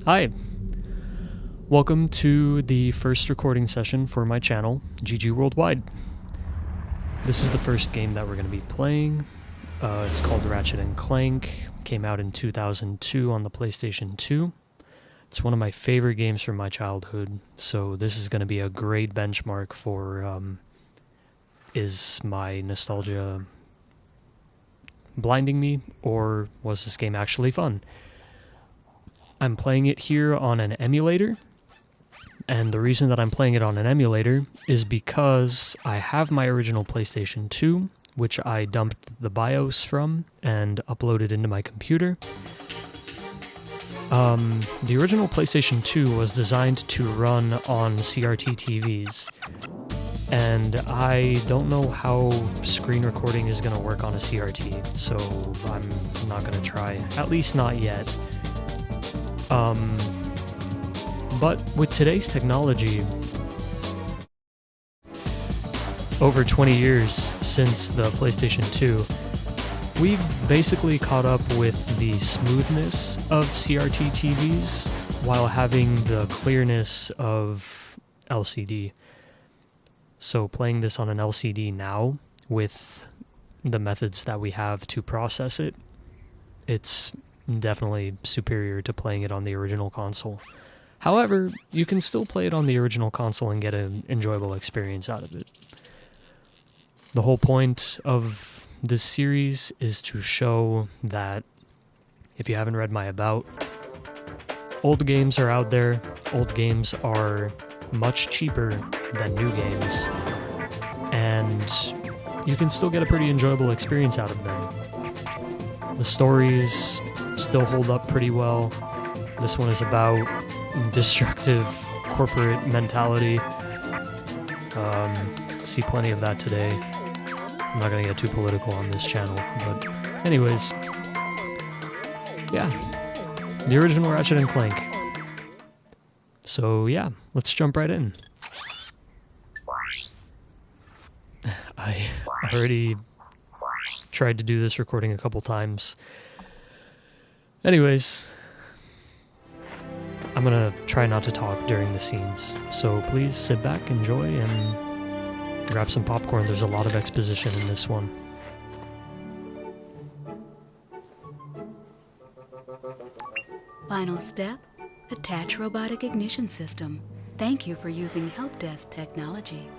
Hi, welcome to the first recording session for my channel, ggworldwide. This is the first game that we're going to be playing. It's called Ratchet and Clank, came out in 2002 on the PlayStation 2. It's one of my favorite games from my childhood, so this is going to be a great benchmark for is my nostalgia blinding me, or was this game actually fun? I'm playing it here on an emulator, and the reason that I'm playing it on an emulator is because I have my original PlayStation 2, which I dumped the BIOS from and uploaded into my computer. The original PlayStation 2 was designed to run on CRT TVs, and I don't know how screen recording is going to work on a CRT, so I'm not going to try, at least not yet. But with today's technology, over 20 years since the PlayStation 2, we've basically caught up with the smoothness of CRT TVs while having the clearness of LCD. So playing this on an LCD now, with the methods that we have to process it, it's definitely superior to playing it on the original console. However, you can still play it on the original console and get an enjoyable experience out of it. The whole point of this series is to show that, if you haven't read my about, old games are out there. Old games are much cheaper than new games, and you can still get a pretty enjoyable experience out of them. The stories still hold up pretty well. This one is about destructive corporate mentality. See plenty of that today. I'm not going to get too political on this channel, but anyways, yeah, the original Ratchet and Clank. So yeah, let's jump right in. I already tried to do this recording a couple times. Anyways, I'm gonna try not to talk during the scenes, so please sit back, enjoy, and grab some popcorn. There's a lot of exposition in this one. Final step, attach robotic ignition system. Thank you for using help desk technology.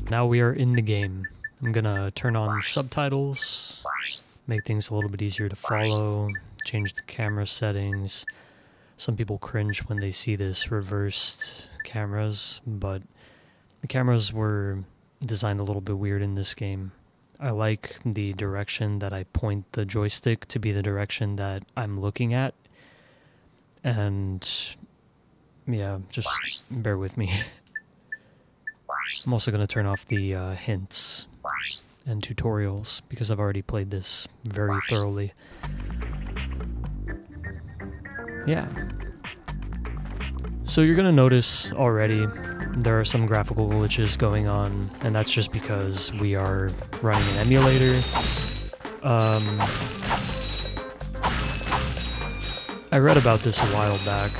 Now we are in the game. I'm gonna turn on subtitles, make things a little bit easier to follow, change the camera settings. Some people cringe when they see this reversed cameras, but the cameras were designed a little bit weird in this game. I like the direction that I point the joystick to be the direction that I'm looking at, and yeah, just bear with me. I'm also going to turn off the hints and tutorials because I've already played this very thoroughly. Yeah. So you're going to notice already there are some graphical glitches going on, and that's just because we are running an emulator. I read about this a while back.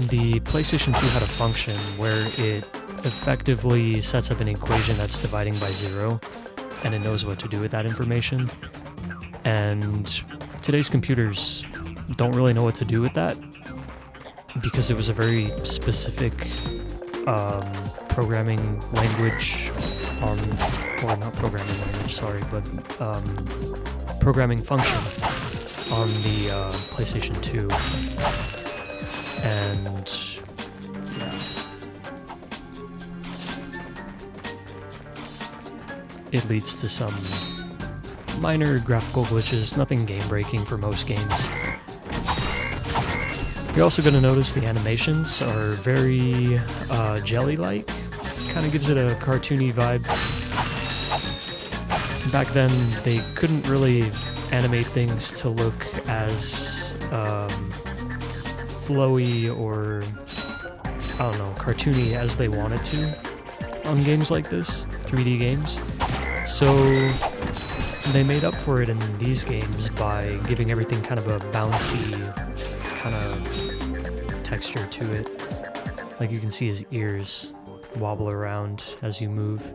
The PlayStation 2 had a function where it effectively sets up an equation that's dividing by 0, and it knows what to do with that information. And today's computers don't really know what to do with that, because it was a very specific programming language or not programming language, sorry, but programming function on the PlayStation 2. And yeah, it leads to some minor graphical glitches, nothing game-breaking for most games. You're also going to notice the animations are very jelly-like. Kind of gives it a cartoony vibe. Back then, they couldn't really animate things to look as flowy or, I don't know, cartoony as they wanted to on games like this, 3D games. So they made up for it in these games by giving everything kind of a bouncy kind of texture to it. Like you can see his ears wobble around as you move.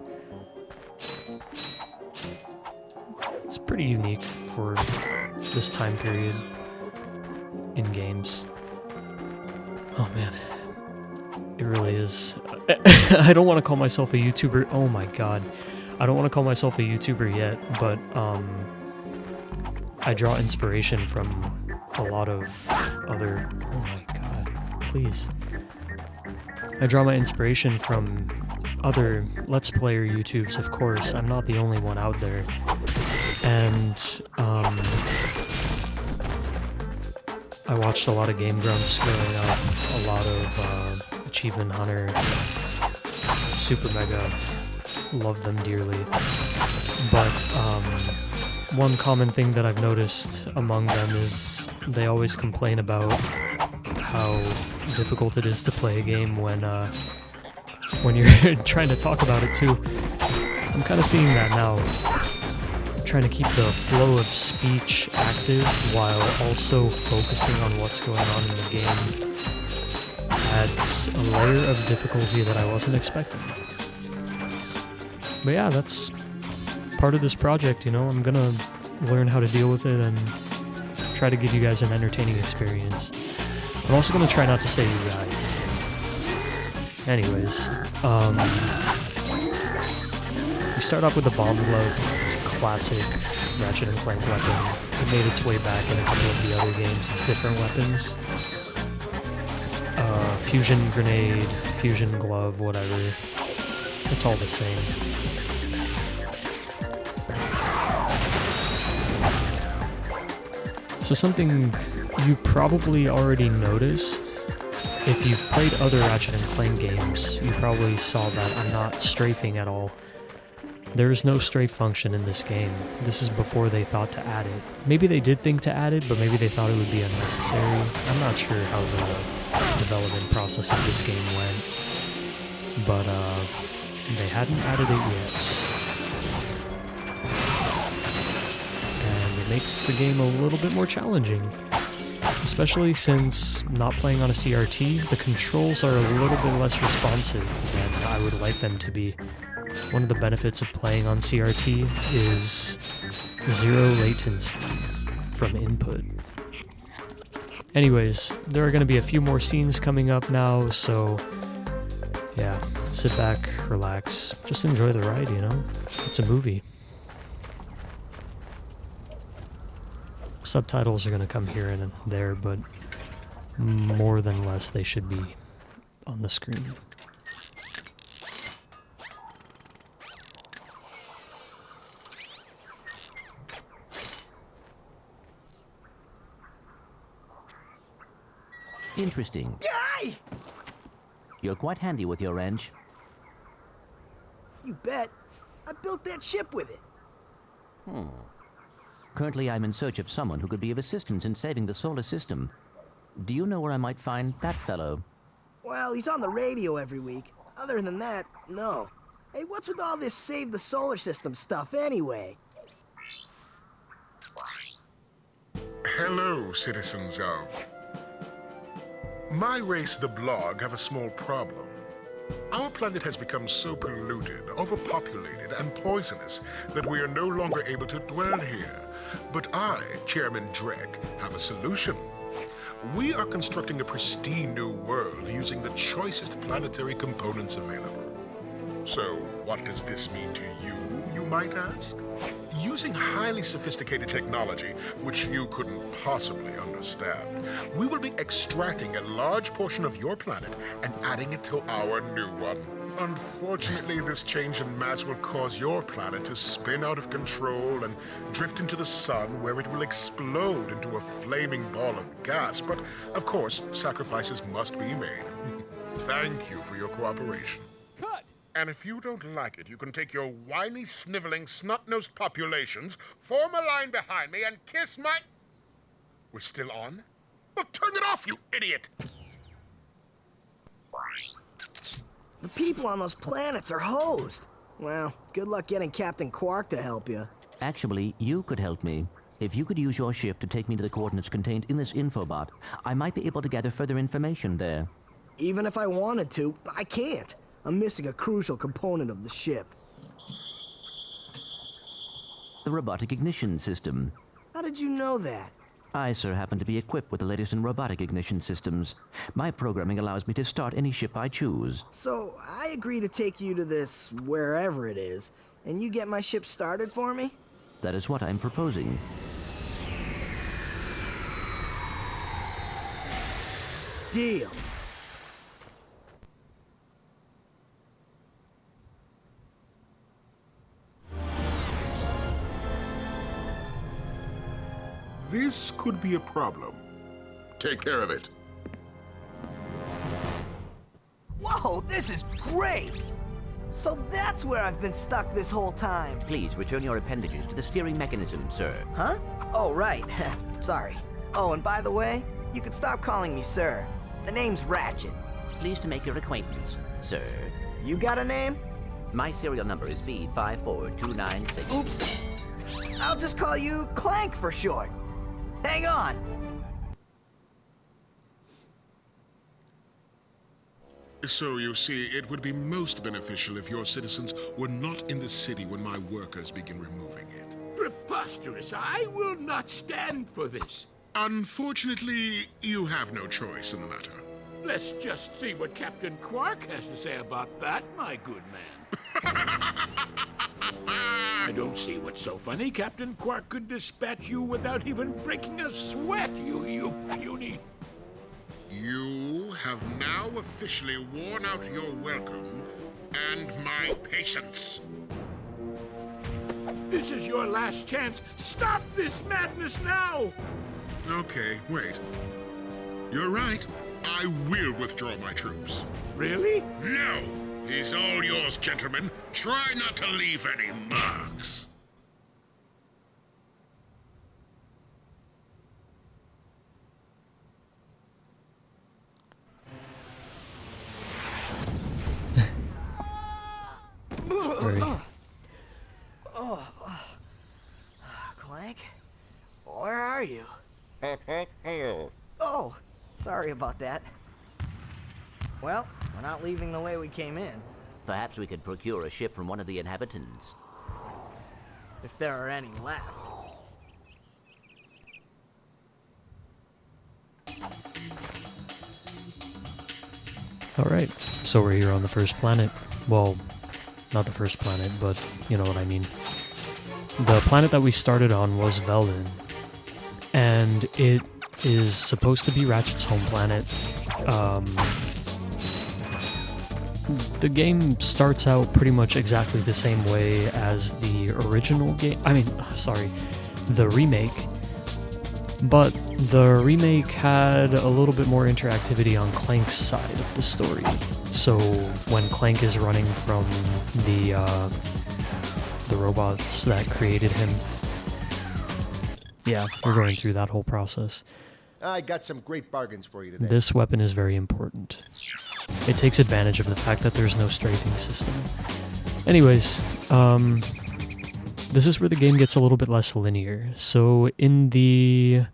It's pretty unique for this time period in games. Oh man, it really is. I don't want to call myself a YouTuber. Oh my god. I don't want to call myself a YouTuber yet, but I draw inspiration from a lot of other... Oh my god, please. I draw my inspiration from other Let's Player YouTubes, of course. I'm not the only one out there. And I watched a lot of Game Grumps growing up, a lot of Achievement Hunter, Super Mega, love them dearly. But one common thing that I've noticed among them is they always complain about how difficult it is to play a game when you're trying to talk about it too. I'm kind of seeing that now. Trying to keep the flow of speech active while also focusing on what's going on in the game adds a layer of difficulty that I wasn't expecting. But yeah, that's part of this project, you know. I'm gonna learn how to deal with it and try to give you guys an entertaining experience. I'm also gonna try not to say you guys. Anyways, we start off with the bomb glove. It's a classic Ratchet and Clank weapon. It made its way back in a couple of the other games as different weapons. Fusion grenade, fusion glove, whatever. It's all the same. So something you probably already noticed, if you've played other Ratchet and Clank games, you probably saw that I'm not strafing at all. There is no strafe function in this game. This is before they thought to add it. Maybe they did think to add it, but maybe they thought it would be unnecessary. I'm not sure how the development process of this game went, but they hadn't added it yet. And it makes the game a little bit more challenging. Especially since not playing on a CRT, the controls are a little bit less responsive than I would like them to be. One of the benefits of playing on CRT is zero latency from input. Anyways, there are going to be a few more scenes coming up now, so yeah, sit back, relax, just enjoy the ride, you know? It's a movie. Subtitles are going to come here and there, but more than less they should be on the screen. Interesting. You're quite handy with your wrench. You bet. I built that ship with it. Currently, I'm in search of someone who could be of assistance in saving the solar system. Do you know where I might find that fellow? Well, he's on the radio every week. Other than that, no. Hey, what's with all this save the solar system stuff anyway? Hello, citizens of... My race, the Blog, have a small problem. Our planet has become so polluted, overpopulated, and poisonous that we are no longer able to dwell here. But I, Chairman Drek, have a solution. We are constructing a pristine new world using the choicest planetary components available. So, what does this mean to you, you might ask? Using highly sophisticated technology, which you couldn't possibly understand, we will be extracting a large portion of your planet and adding it to our new one. Unfortunately, this change in mass will cause your planet to spin out of control and drift into the sun, where it will explode into a flaming ball of gas. But, of course, sacrifices must be made. Thank you for your cooperation. Cut! And if you don't like it, you can take your whiny, sniveling, snot-nosed populations, form a line behind me, and kiss my... We're still on? Well, turn it off, you idiot! The people on those planets are hosed. Well, good luck getting Captain Quark to help you. Actually, you could help me. If you could use your ship to take me to the coordinates contained in this infobot, I might be able to gather further information there. Even if I wanted to, I can't. I'm missing a crucial component of the ship. The robotic ignition system. How did you know that? I, sir, happen to be equipped with the latest in robotic ignition systems. My programming allows me to start any ship I choose. So, I agree to take you to this wherever it is, and you get my ship started for me? That is what I'm proposing. Deal. This could be a problem. Take care of it. Whoa, this is great! So that's where I've been stuck this whole time. Please return your appendages to the steering mechanism, sir. Huh? Oh, right. Sorry. Oh, and by the way, you can stop calling me sir. The name's Ratchet. Pleased to make your acquaintance, sir. You got a name? My serial number is V54296. Oops. I'll just call you Clank for short. Hang on. So, you see, it would be most beneficial if your citizens were not in the city when my workers begin removing it. Preposterous! I will not stand for this. Unfortunately, you have no choice in the matter. Let's just see what Captain Quark has to say about that, my good man. I don't see what's so funny. Captain Quark could dispatch you without even breaking a sweat, you puny... You have now officially worn out your welcome and my patience. This is your last chance. Stop this madness now! Okay, wait. You're right. I will withdraw my troops. Really? No! He's all yours, gentlemen. Try not to leave any marks. Hurry. Clank? Where are you? Oh, sorry about that. Well, we're not leaving the way we came in. Perhaps we could procure a ship from one of the inhabitants. If there are any left. Alright, so we're here on the first planet. Well, not the first planet, but you know what I mean. The planet that we started on was Veldin, and it is supposed to be Ratchet's home planet. The game starts out pretty much exactly the same way as the original game. The remake. But the remake had a little bit more interactivity on Clank's side of the story. So when Clank is running from the robots that created him, yeah, we're going through that whole process. I got some great bargains for you today. This weapon is very important. It takes advantage of the fact that there's no strafing system. Anyways, this is where the game gets a little bit less linear. So in the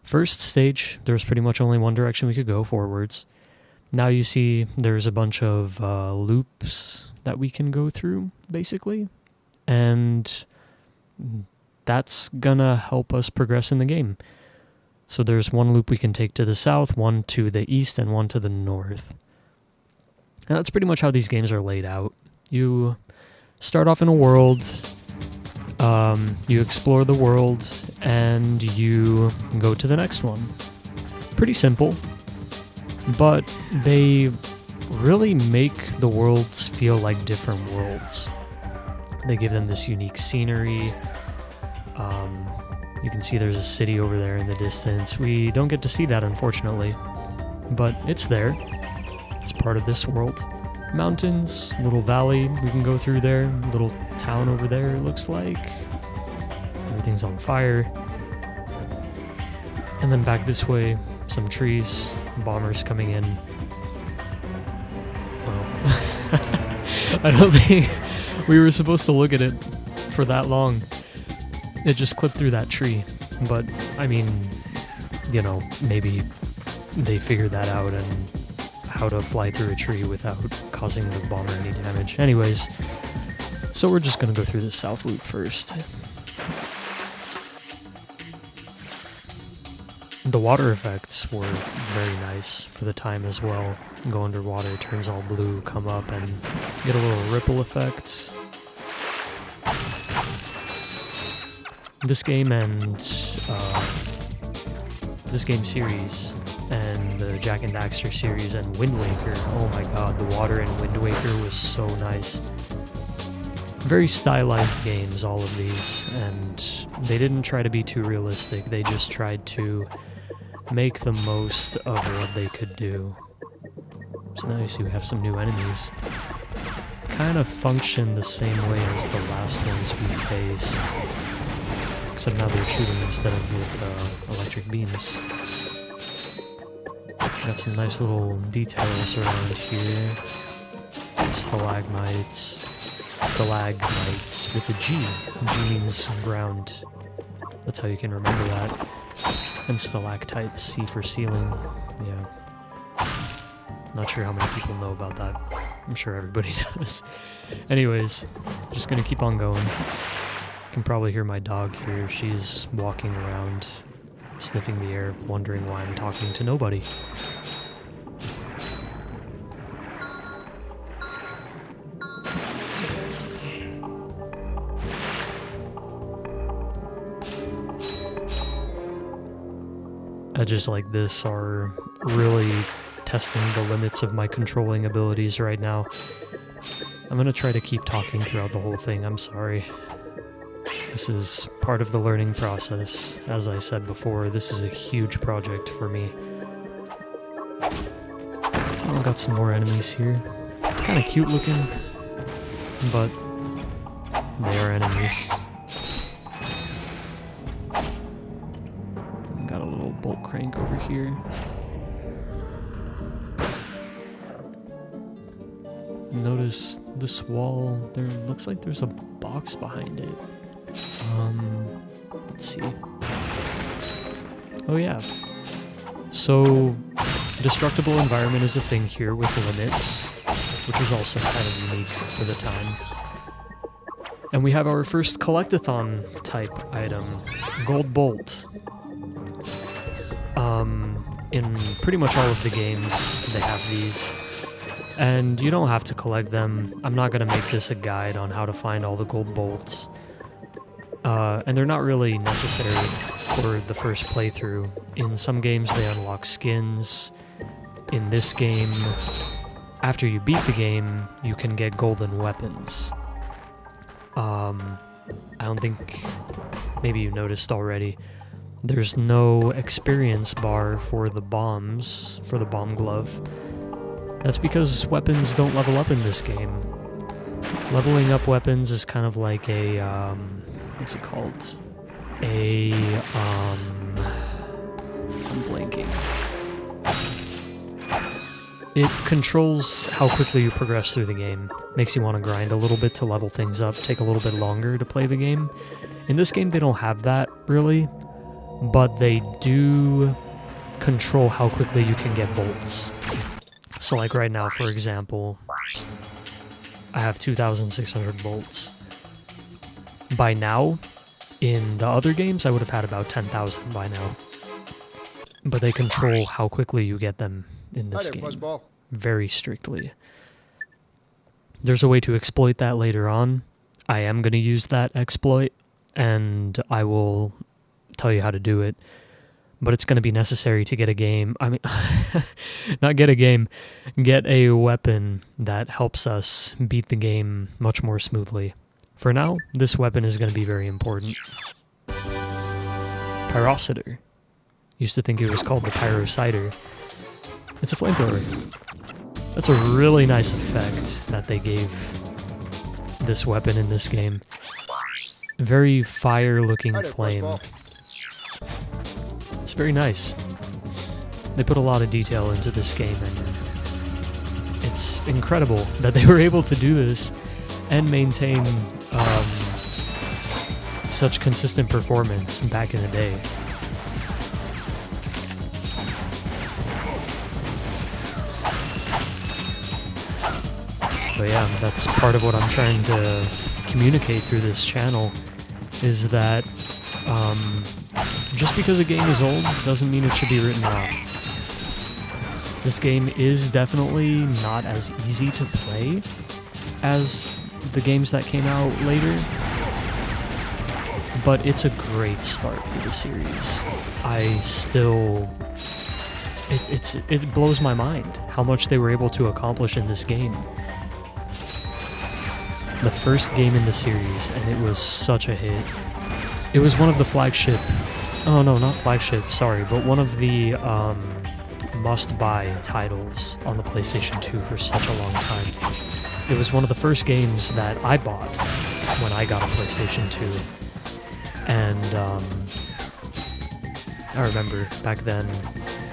first stage, there was pretty much only one direction we could go, forwards. Now you see there's a bunch of loops that we can go through, basically. And that's gonna help us progress in the game. So there's one loop we can take to the south, one to the east, and one to the north. And that's pretty much how these games are laid out. You start off in a world, you explore the world, and you go to the next one. Pretty simple, but they really make the worlds feel like different worlds. They give them this unique scenery. You can see there's a city over there in the distance. We don't get to see that, unfortunately, but it's there. It's part of this world. Mountains, little valley we can go through there, little town over there, it looks like. Everything's on fire. And then back this way, some trees, bombers coming in. Well, I don't think we were supposed to look at it for that long. It just clipped through that tree. But, I mean, you know, maybe they figured that out and how to fly through a tree without causing the bomber any damage. Anyways, so we're just gonna go through the south loop first. The water effects were very nice for the time as well. Go underwater, turns all blue, come up and get a little ripple effect. This game and this game series and the Jak and Daxter series and Wind Waker, oh my god, the water in Wind Waker was so nice. Very stylized games, all of these, and they didn't try to be too realistic, they just tried to make the most of what they could do. So now you see we have some new enemies. Kind of function the same way as the last ones we faced, except now they're shooting instead of with electric beams. Got some nice little details around here. Stalagmites with a G. G means ground. That's how you can remember that. And stalactites, C for ceiling. Yeah. Not sure how many people know about that. I'm sure everybody does. Anyways, just gonna keep on going. You can probably hear my dog here. She's walking around, sniffing the air, wondering why I'm talking to nobody. Edges like this are really testing the limits of my controlling abilities right now. I'm gonna try to keep talking throughout the whole thing, I'm sorry. This is part of the learning process. As I said before, this is a huge project for me. I've got some more enemies here. Kinda cute looking, but they are enemies. Got a little bolt crank over here. Notice this wall, there looks like there's a box behind it. Let's see. Oh yeah. So, destructible environment is a thing here with limits, which was also kind of unique for the time. And we have our first collectathon type item, Gold Bolt. In pretty much all of the games, they have these. And you don't have to collect them. I'm not going to make this a guide on how to find all the gold bolts. And they're not really necessary for the first playthrough. In some games, they unlock skins. In this game, after you beat the game, you can get golden weapons. I don't think... maybe you noticed already. There's no experience bar for the bombs, for the bomb glove. That's because weapons don't level up in this game. Leveling up weapons is kind of like a, what's it called? I'm blanking. It controls how quickly you progress through the game. Makes you want to grind a little bit to level things up, take a little bit longer to play the game. In this game, they don't have that, really, but they do control how quickly you can get bolts. So like right now, for example, I have 2,600 bolts. By now, in the other games, I would have had about 10,000 by now. But they control how quickly you get them in this game, very strictly. There's a way to exploit that later on. I am going to use that exploit, and I will tell you how to do it. But it's going to be necessary to get a game, not get a game, get a weapon that helps us beat the game much more smoothly. For now, this weapon is going to be very important. Pyrocitor. Used to think it was called the Pyrocider. It's a flamethrower. That's a really nice effect that they gave this weapon in this game. Very fire-looking flame. It's very nice. They put a lot of detail into this game, and it's incredible that they were able to do this and maintain such consistent performance back in the day. But yeah, that's part of what I'm trying to communicate through this channel, is that just because a game is old doesn't mean it should be written off. This game is definitely not as easy to play as the games that came out later, but it's a great start for the series. It blows my mind how much they were able to accomplish in this game. The first game in the series, and it was such a hit. It was one of the flagship, oh no, not flagship, sorry, but one of the must-buy titles on the PlayStation 2 for such a long time. It was one of the first games that I bought when I got a PlayStation 2. And I remember back then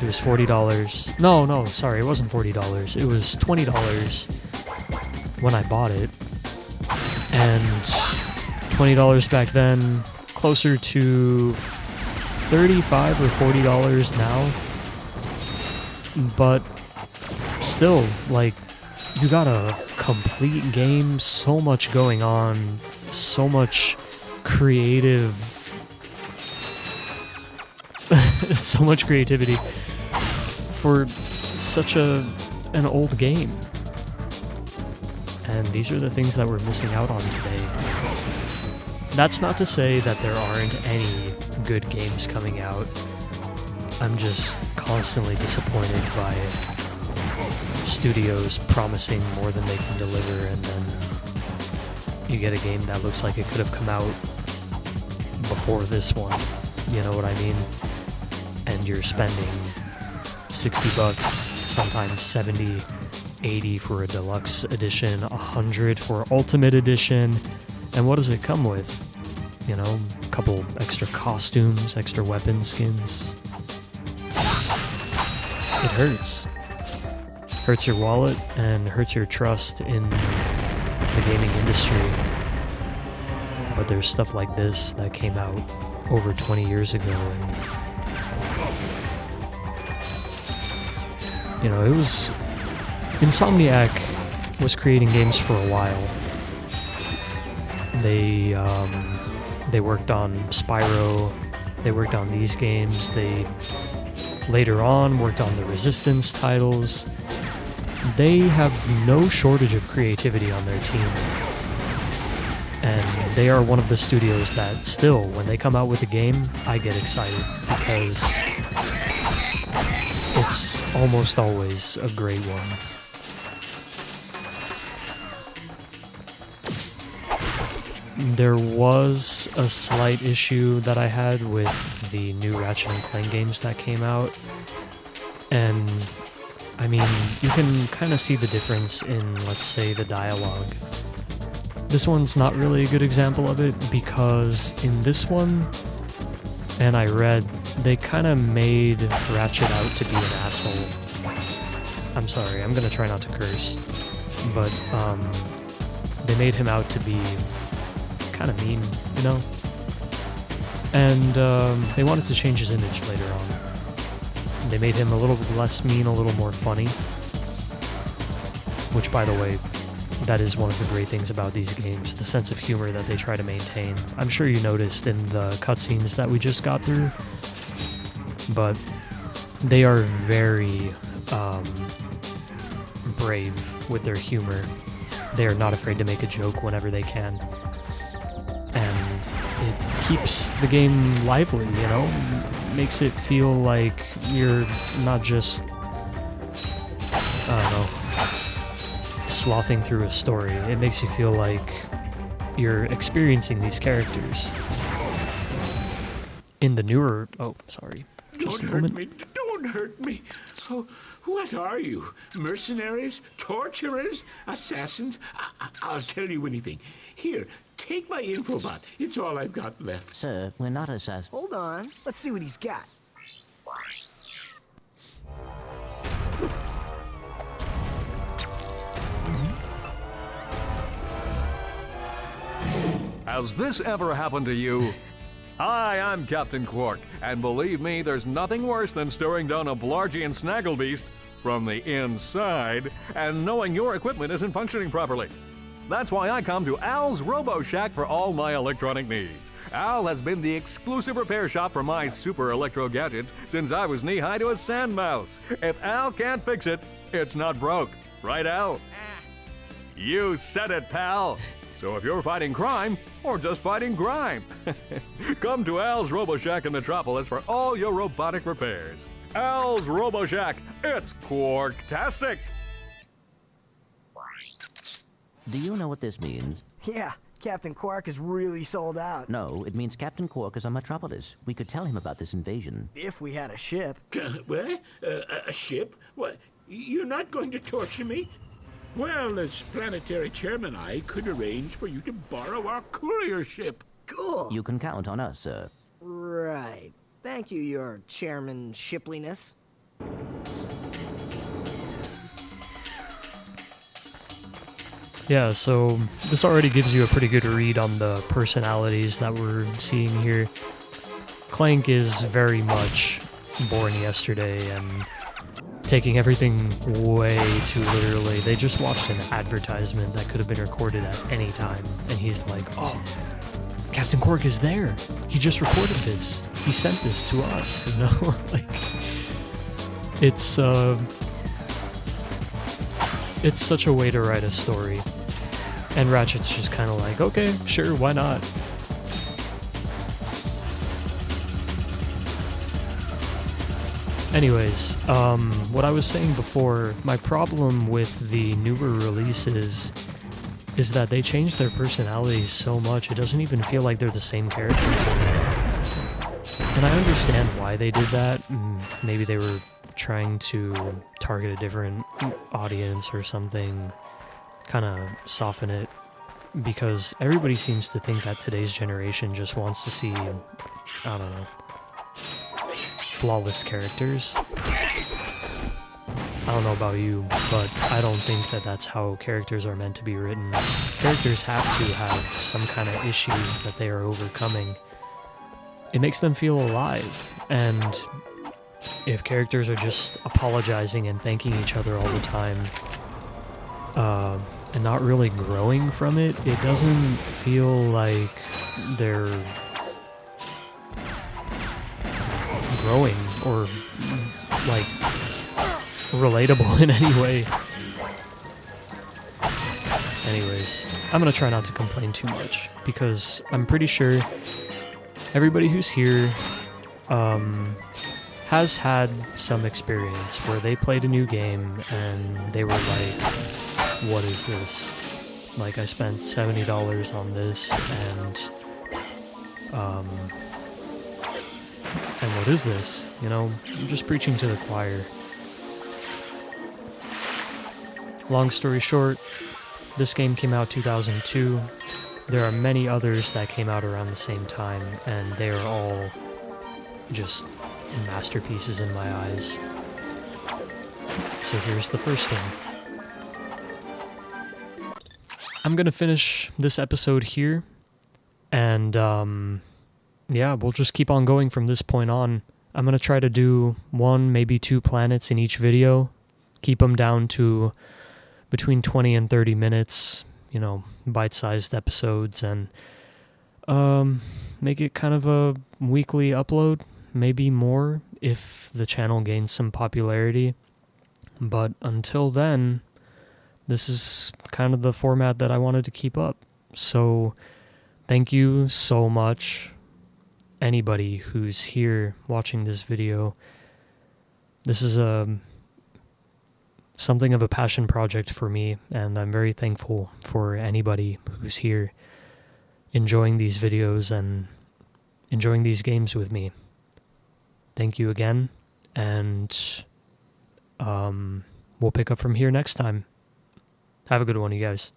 it was $40. No, sorry, it wasn't $40. It was $20 when I bought it. And $20 back then, closer to $35 or $40 now. But still, like, you got a complete game, so much going on, so much creative, so much creativity for such an old game. And these are the things that we're missing out on today. That's not to say that there aren't any good games coming out. I'm just constantly disappointed by studios promising more than they can deliver, and then you get a game that looks like it could have come out before this one, you know what I mean? And you're spending $60, sometimes 70, 80 for a deluxe edition, 100 for ultimate edition, and what does it come with? You know, a couple extra costumes, extra weapon skins. It hurts. Hurts your wallet and hurts your trust in the gaming industry. But there's stuff like this that came out over 20 years ago, and you know, it was... Insomniac was creating games for a while. They worked on Spyro, they worked on these games, they later on worked on the Resistance titles. They have no shortage of creativity on their team. And they are one of the studios that still, when they come out with a game, I get excited, because it's almost always a great one. There was a slight issue that I had with the new Ratchet and Clank games that came out. And, I mean, you can kind of see the difference in, let's say, the dialogue. This one's not really a good example of it, because in this one, and I read, they kind of made Ratchet out to be an asshole. I'm sorry, I'm gonna try not to curse. But, they made him out to be kind of mean, you know? And they wanted to change his image later on. They made him a little less mean, a little more funny. Which, by the way, that is one of the great things about these games, the sense of humor that they try to maintain. I'm sure you noticed in the cutscenes that we just got through, but they are very brave with their humor. They are not afraid to make a joke whenever they can. And it keeps the game lively, you know? Makes it feel like you're not just, I don't know, slothing through a story. It makes you feel like you're experiencing these characters. In the newer... Oh, sorry. Just a moment. Don't hurt me. Oh, what are you? Mercenaries? Torturers? Assassins? I'll tell you anything. Here, take my infobot. It's all I've got left. Sir, we're not assassins. Hold on. Let's see what he's got. Has this ever happened to you? Hi, I'm Captain Quark, and believe me, there's nothing worse than staring down a Blargian snagglebeast from the inside and knowing your equipment isn't functioning properly. That's why I come to Al's Robo Shack for all my electronic needs. Al has been the exclusive repair shop for my super electro gadgets since I was knee-high to a sand mouse. If Al can't fix it, it's not broke. Right, Al? You said it, pal. So if you're fighting crime, or just fighting grime, come to Al's Robo Shack in Metropolis for all your robotic repairs. Al's Robo Shack, it's Quarktastic! Do you know what this means? Yeah, Captain Quark is really sold out. No, it means Captain Quark is on Metropolis. We could tell him about this invasion. If we had a ship. What? A ship? What? You're not going to torture me? Well, as planetary chairman, I could arrange for you to borrow our courier ship. Cool. You can count on us, sir. Right. Thank you, your chairman shipliness. Yeah, so this already gives you a pretty good read on the personalities that we're seeing here. Clank is very much born yesterday and taking everything way too literally. They just watched an advertisement that could have been recorded at any time, and he's like, oh, Captain Quark is there. He just recorded this. He sent this to us, you know? Like, it's such a way to write a story. And Ratchet's just kind of like, okay, sure, why not? Anyways, what I was saying before, my problem with the newer releases is that they changed their personalities so much, it doesn't even feel like they're the same characters anymore. And I understand why they did that. Maybe they were trying to target a different audience or something, kind of soften it, because everybody seems to think that today's generation just wants to see, I don't know, flawless characters. I don't know about you, but I don't think that that's how characters are meant to be written. Characters have to have some kind of issues that they are overcoming. It makes them feel alive, and if characters are just apologizing and thanking each other all the time, and not really growing from it, it doesn't feel like they're growing or like relatable in any way. Anyways, I'm gonna try not to complain too much because I'm pretty sure everybody who's here has had some experience where they played a new game and they were like, what is this? Like, I spent $70 on this, and what is this? You know, I'm just preaching to the choir. Long story short, this game came out 2002. There are many others that came out around the same time, and they are all just masterpieces in my eyes. So here's the first one. I'm gonna finish this episode here, and yeah, we'll just keep on going from this point on. I'm gonna try to do 1, maybe 2 planets in each video, keep them down to between 20 and 30 minutes, you know, bite-sized episodes, and make it kind of a weekly upload, maybe more if the channel gains some popularity. But until then, this is kind of the format that I wanted to keep up. So thank you so much, anybody who's here watching this video. This is something of a passion project for me, and I'm very thankful for anybody who's here enjoying these videos and enjoying these games with me. Thank you again, and we'll pick up from here next time. Have a good one, you guys.